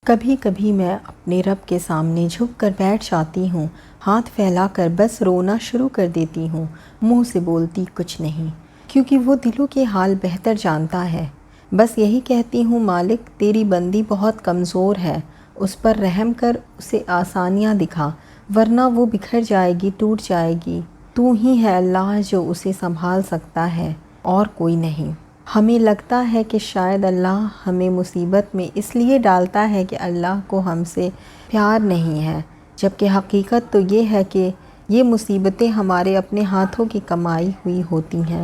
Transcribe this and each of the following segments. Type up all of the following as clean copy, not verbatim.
کبھی کبھی میں اپنے رب کے سامنے جھک کر بیٹھ جاتی ہوں، ہاتھ پھیلا کر بس رونا شروع کر دیتی ہوں، منہ سے بولتی کچھ نہیں، کیونکہ وہ دلوں کے حال بہتر جانتا ہے۔ بس یہی کہتی ہوں، مالک تیری بندی بہت کمزور ہے، اس پر رحم کر، اسے آسانیاں دکھا، ورنہ وہ بکھر جائے گی، ٹوٹ جائے گی۔ تو ہی ہے اللہ جو اسے سنبھال سکتا ہے، اور کوئی نہیں۔ ہمیں لگتا ہے کہ شاید اللہ ہمیں مصیبت میں اس لیے ڈالتا ہے کہ اللہ کو ہم سے پیار نہیں ہے، جبکہ حقیقت تو یہ ہے کہ یہ مصیبتیں ہمارے اپنے ہاتھوں کی کمائی ہوئی ہوتی ہیں۔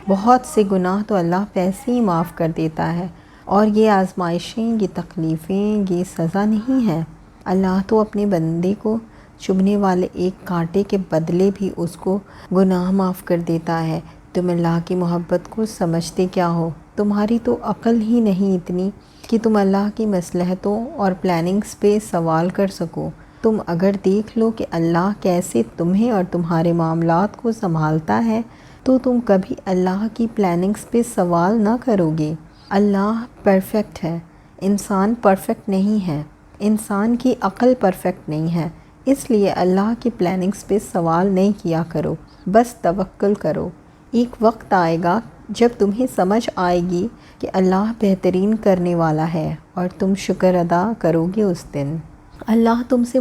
بہت سے گناہ تو اللہ ویسے ہی معاف کر دیتا ہے، اور یہ آزمائشیں، یہ تکلیفیں، یہ سزا نہیں ہے۔ اللہ تو اپنے بندے کو چبھنے والے ایک کانٹے کے بدلے بھی اس کو گناہ معاف کر دیتا ہے۔ تم اللہ کی محبت کو سمجھتے کیا ہو؟ تمہاری تو عقل ہی نہیں اتنی کہ تم اللہ کی مصلحتوں اور پلاننگز پہ سوال کر سکو۔ تم اگر دیکھ لو کہ اللہ کیسے تمہیں اور تمہارے معاملات کو سنبھالتا ہے تو تم کبھی اللہ کی پلاننگز پہ سوال نہ کرو گے۔ اللہ پرفیکٹ ہے، انسان پرفیکٹ نہیں ہے، انسان کی عقل پرفیکٹ نہیں ہے، اس لیے اللہ کی پلاننگز پہ سوال نہیں کیا کرو، بس توکل کرو۔ ایک وقت آئے گا جب تمہیں سمجھ آئے گی کہ اللہ بہترین کرنے والا ہے، اور تم شکر ادا کرو گے اس دن۔ اللہ تم سے